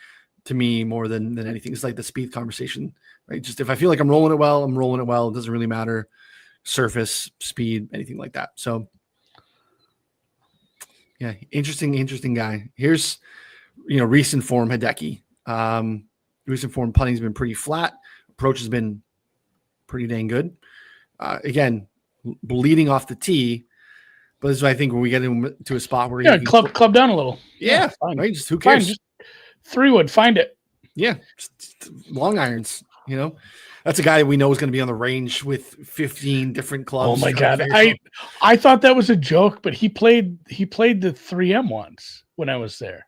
to me more than anything. It's like the speed conversation, right? Just if I feel like I'm rolling it well, I'm rolling it well. It doesn't really matter. Surface, speed, anything like that. So yeah, interesting guy. Here's, recent form Hideki. Recent form putting's been pretty flat. Approach has been pretty dang good. Again, bleeding off the tee, but this is I think when we get into a spot where club down a little. Yeah, fine. Right. Just who cares? Just 3-wood, find it. Yeah, just long irons. That's a guy that we know is going to be on the range with 15 different clubs. Oh my God. I thought that was a joke, but he played the 3M once when I was there.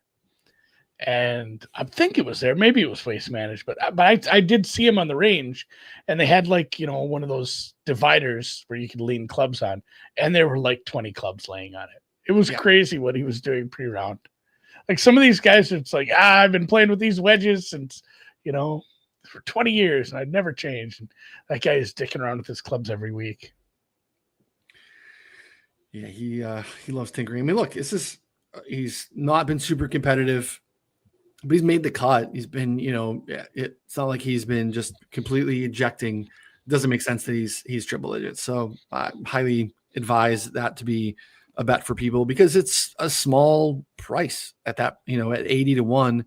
And I think it was there. Maybe it was Waste Managed, but I did see him on the range and they had one of those dividers where you could lean clubs on. And there were 20 clubs laying on it. It was crazy what he was doing pre-round. Some of these guys, it's I've been playing with these wedges since, for 20 years and I'd never changed. And that guy is dicking around with his clubs every week. Yeah, he loves tinkering. I mean, look, he's not been super competitive, but he's made the cut. He's been, it's not like he's been just completely ejecting. It doesn't make sense that he's triple digits. So I highly advise that to be a bet for people because it's a small price at that, at 80 to 1.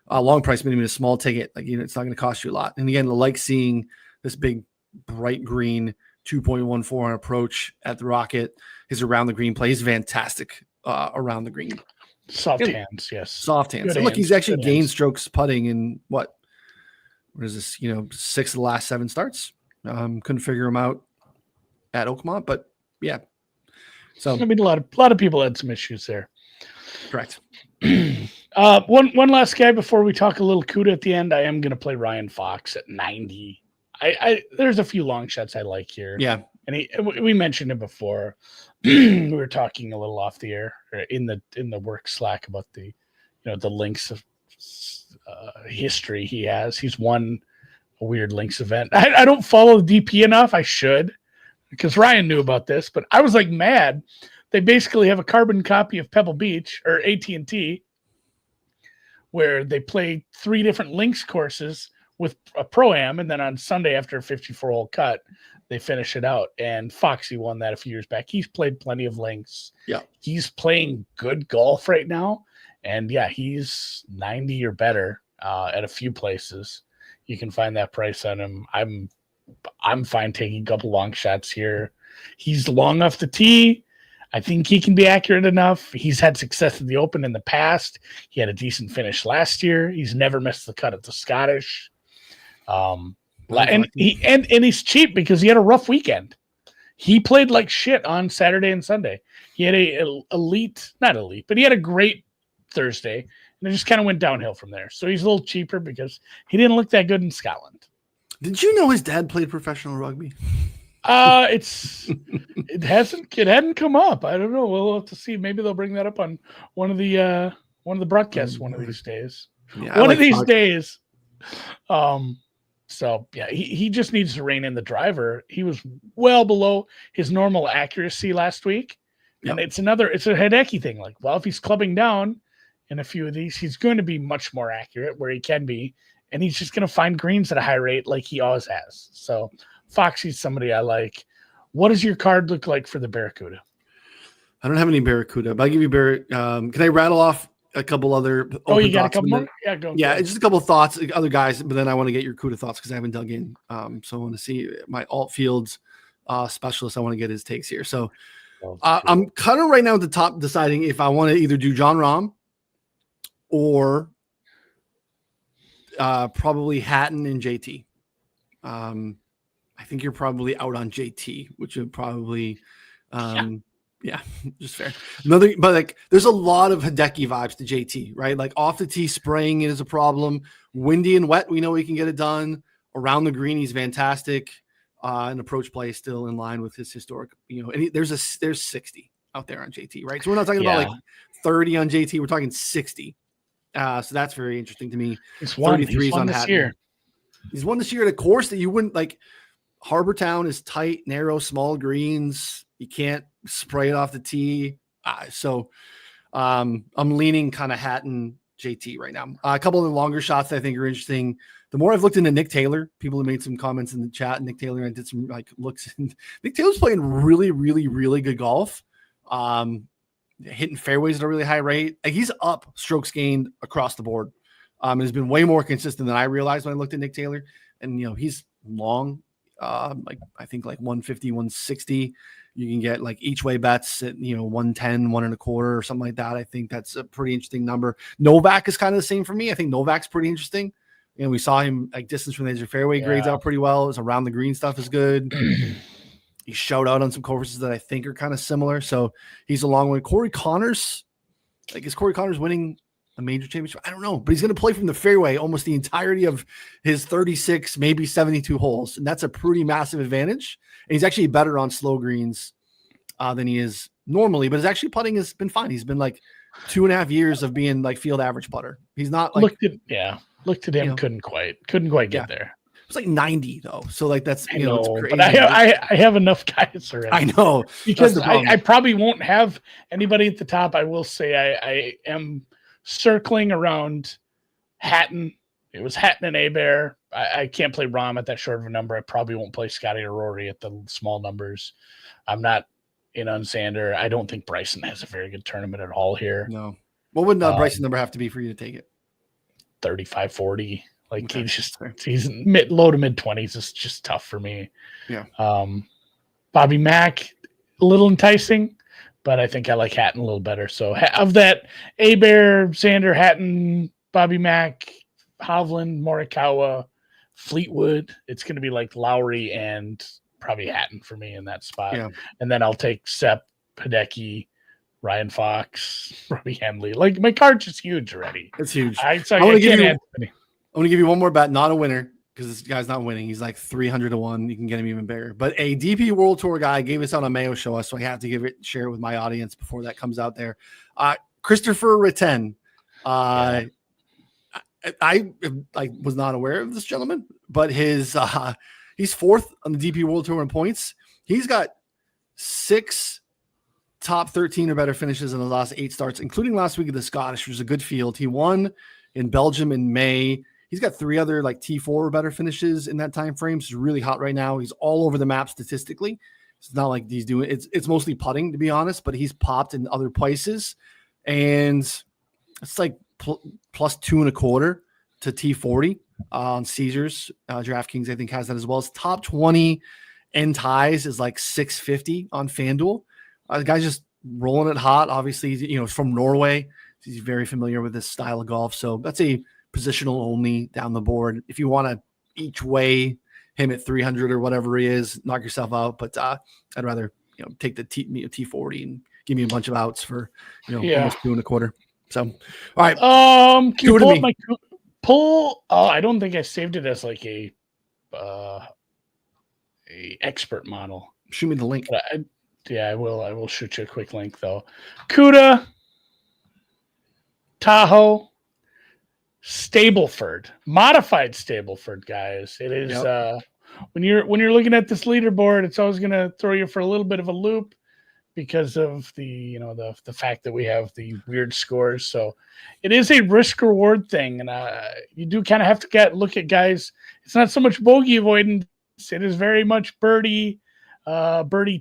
Long price, maybe a small ticket, it's not going to cost you a lot. And again, seeing this big bright green 2.14 on approach at the Rocket, his around the green play is fantastic around the green. Soft hands, yes. Soft hands. And look, he's actually gained strokes putting in what is this? 6 of the last 7 starts. Couldn't figure him out at Oakmont, but yeah. So I mean, a lot of people had some issues there. Correct. One last guy before we talk a little CUDA at the end. I am going to play Ryan Fox at 90 there's a few long shots I like here. Yeah. And we mentioned it before. We were talking a little off the air or in the work Slack about the links of history he has. He's won a weird links event. I don't follow the DP enough. I should, because Ryan knew about this, but I was like mad. They basically have a carbon copy of Pebble Beach or AT&T where they play 3 different links courses with a pro-am, and then on Sunday after a 54-hole cut, they finish it out. And Foxy won that a few years back. He's played plenty of links. Yeah. He's playing good golf right now. And yeah, he's 90 or better at a few places. You can find that price on him. I'm fine taking a couple long shots here. He's long off the tee. I think he can be accurate enough. He's had success at the Open in the past. He had a decent finish last year. He's never missed the cut at the Scottish. And he's cheap because he had a rough weekend. He played like shit on Saturday and Sunday. He had not elite, but he had a great Thursday, and it just kind of went downhill from there. So he's a little cheaper because he didn't look that good in Scotland. Did you know his dad played professional rugby? It hadn't come up. I don't know. We'll have to see. Maybe they'll bring that up on one of the broadcasts one of these days. Yeah, one of these days. So yeah, he just needs to rein in the driver. He was well below his normal accuracy last week. And it's a Hideki thing. Like, well, if he's clubbing down in a few of these, he's going to be much more accurate where he can be. And he's just going to find greens at a high rate like he always has. So Foxy's somebody I like. What does your card look like for the Barracuda? I don't have any Barracuda, but I'll give you can I rattle off a couple other? You got a couple more? Yeah, go. Yeah, just a couple of thoughts, other guys, but then I want to get your CUDA thoughts because I haven't dug in. So I want to see my alt fields specialist. I want to get his takes here. So I'm kind of right now at the top deciding if I want to either do John Rahm or probably Hatton and JT. I think you're probably out on JT, which would probably, yeah, just fair. But like, there's a lot of Hideki vibes to JT, right? Like off the tee, spraying it is a problem. Windy and wet, we know he can get it done. Around the green, he's fantastic. And approach play is still in line with his historic, and there's 60 out there on JT, right? So we're not talking about like 30 on JT. We're talking 60. So that's very interesting to me. He's won on this year. He's won this year at a course that you wouldn't like. Harbor Town is tight, narrow, small greens. You can't spray it off the tee. So I'm leaning kind of Hatton JT right now. A couple of the longer shots that I think are interesting. The more I've looked into Nick Taylor, people have made some comments in the chat. Nick Taylor, I did some like looks. Nick Taylor's playing really, really, really good golf. Hitting fairways at a really high rate. Like he's up strokes gained across the board. Has been way more consistent than I realized when I looked at Nick Taylor. And he's long. Like I think like 150, 160. You can get like each way bets at 110, 1.25 or something like that. I think that's a pretty interesting number. Novak is kind of the same for me. I think Novak's pretty interesting. We saw him like distance from the edge of fairway grades out pretty well. His around the green stuff is good. He showed out on some courses that I think are kind of similar. So he's a long way. Corey Connors, like is Corey Connors winning a major championship? I don't know, but he's going to play from the fairway almost the entirety of his 36, maybe 72 holes. And that's a pretty massive advantage. And he's actually better on slow greens than he is normally, but his actually putting has been fine. He's been like 2.5 years of being like field average putter. He's not like, looked at him. Couldn't quite get there. It's like 90 though. So like that's, I know, it's crazy. But I have enough guys already. I know because I probably won't have anybody at the top. I will say I am circling around Hatton. It was Hatton and Abear. I can't play Rahm at that short of a number. I probably won't play Scotty or Rory at the small numbers. I'm not in on Xander. I don't think Bryson has a very good tournament at all here. No. What would Bryson number have to be for you to take it? 35, 40. Like Okay. he's low to mid 20s. It's just tough for me. Yeah. Bobby Mack, a little enticing, but I think I like Hatton a little better. So of that, Abear, Xander, Hatton, Bobby Mack, Hovland, Morikawa, Fleetwood, it's going to be like Lowry and probably Hatton for me in that spot. Yeah. And then I'll take Sepp, Hideki, Ryan Fox, Robbie Henley. Like my card's just huge already. It's huge. I want to give you one more bet, not a winner. because this guy's not winning. He's like 300 to 1. You can get him even bigger. But a DP World Tour guy gave us on a Mayo show us, so I have to share it with my audience before that comes out there. Christopher Ritten. I was not aware of this gentleman, but he's fourth on the DP World Tour in points. He's got 6 top 13 or better finishes in the last 8 starts, including last week of the Scottish, which was a good field. He won in Belgium in May. He's got 3 other like T4 or better finishes in that time frame. So he's really hot right now. He's all over the map statistically. It's not like he's doing it's mostly putting, to be honest, but he's popped in other places, and it's like plus 2.25 to T40 on Caesars. DraftKings, I think, has that as well. His top 20 end ties is like 650 on FanDuel. The guy's just rolling it hot. Obviously, he's from Norway. He's very familiar with this style of golf. So that's a positional only down the board. If you want to each way him at 300 or whatever he is, knock yourself out. But I'd rather take the T40 and give me a bunch of outs for almost 2.25. So all right. Can you pull up my I don't think I saved it as like a expert model. Shoot me the link. I will shoot you a quick link though. Cuda, Tahoe, Stableford, modified Stableford, guys. It is when you're looking at this leaderboard, it's always going to throw you for a little bit of a loop because of the the fact that we have the weird scores. So it is a risk reward thing, and you do kind of have to look at guys. It's not so much bogey avoidance; it is very much birdie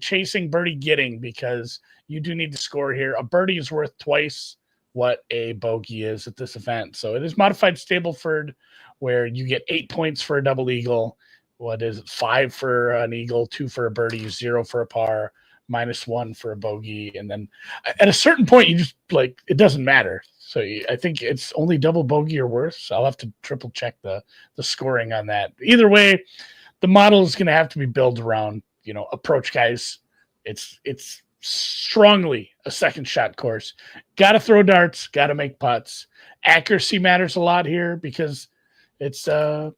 chasing, birdie getting, because you do need to score here. A birdie is worth twice what a bogey is at this event. So it is modified Stableford, where you get 8 points for a double eagle. What is it? 5 for an eagle, 2 for a birdie, 0 for a par, -1 for a bogey. And then at a certain point, you just it doesn't matter. So I think it's only double bogey or worse. So I'll have to triple check the scoring on that. Either way, the model is going to have to be built around, approach guys. It's strongly a second shot course. Got to throw darts, got to make putts. Accuracy matters a lot here because it's there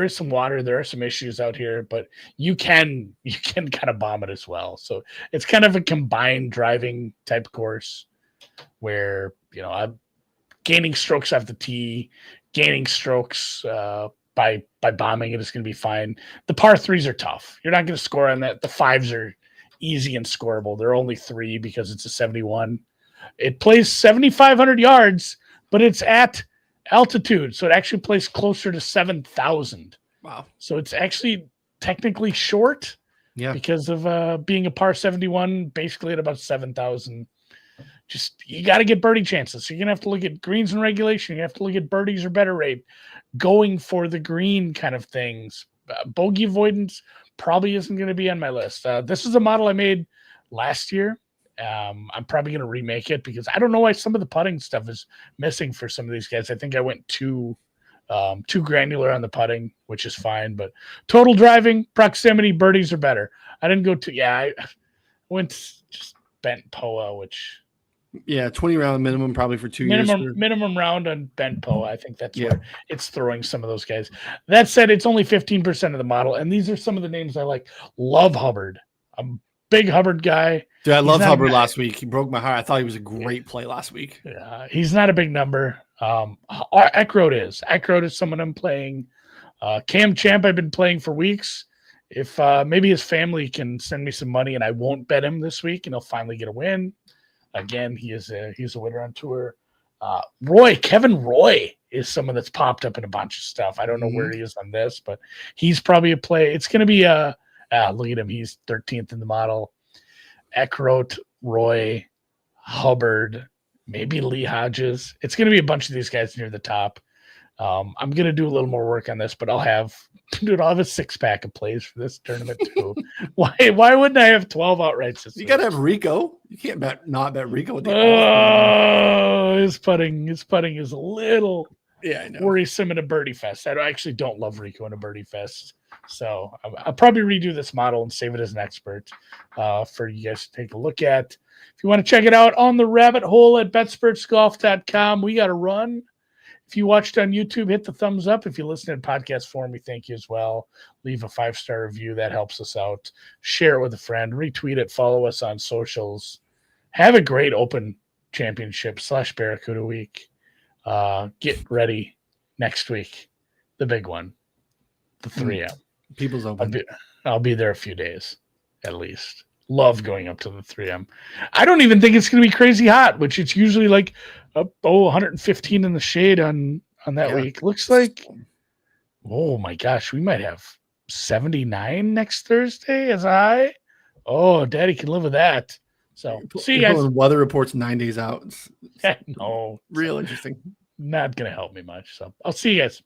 is some water, there are some issues out here, but you can kind of bomb it as well. So it's kind of a combined driving type course where I'm gaining strokes off the tee, gaining strokes by bombing it is going to be fine. The par 3s are tough. You're not going to score on that. The 5s are easy and scoreable. They're only 3 because it's a 71. It plays 7,500 yards, but it's at altitude, so it actually plays closer to 7,000. Wow. So it's actually technically short because of being a par 71, basically at about 7,000. Just, you got to get birdie chances. So you're going to have to look at greens and regulation. You have to look at birdies or better rate, going for the green kind of things. Bogey avoidance probably isn't going to be on my list. This is a model I made last year. I'm probably going to remake it because I don't know why some of the putting stuff is missing for some of these guys. I think I went too granular on the putting, which is fine. But total driving, proximity, birdies are better. I didn't go to I went just bent POA, which 20 round minimum probably for 2 years. Minimum round on bent POA. I think that's where it's throwing some of those guys. That said, it's only 15% of the model, and these are some of the names I like. Love Hubbard. I'm a big Hubbard guy. Dude, I love Hubbard last week. He broke my heart. I thought he was a great play last week. Yeah, he's not a big number. Eckroat is. Eckroat is someone I'm playing. Cam Champ I've been playing for weeks. If maybe his family can send me some money and I won't bet him this week and he'll finally get a win. Again, he's a winner on tour. Kevin Roy is someone that's popped up in a bunch of stuff. I don't know where he is on this, but he's probably a play. It's going to be look at him. He's 13th in the model. Eckroat, Roy, Hubbard, maybe Lee Hodges. It's going to be a bunch of these guys near the top. I'm going to do a little more work on this, but I'll have a 6-pack of plays for this tournament too. Why wouldn't I have 12 outrights this week? You got to have Rico. You can't not bet Rico. His putting is a little worrisome in a birdie fest. I actually don't love Rico in a birdie fest. So I'll probably redo this model and save it as an expert for you guys to take a look at. If you want to check it out on the rabbit hole at betspertsgolf.com, we got to run. If you watched on YouTube, hit the thumbs up. If you listen in podcast form, we thank you as well. Leave a 5-star review. That helps us out. Share it with a friend. Retweet it. Follow us on socials. Have a great Open Championship / Barracuda week. Get ready next week. The big one. The 3M. People's Open. I'll be there a few days at least. Love going up to the 3M. I don't even think it's going to be crazy hot, which it's usually like 115 in the shade on that week. Looks like, oh my gosh, we might have 79 next Thursday as a high. Oh, Daddy can live with that. So see you guys. Weather reports 9 days out. No, real interesting. Not going to help me much. So I'll see you guys.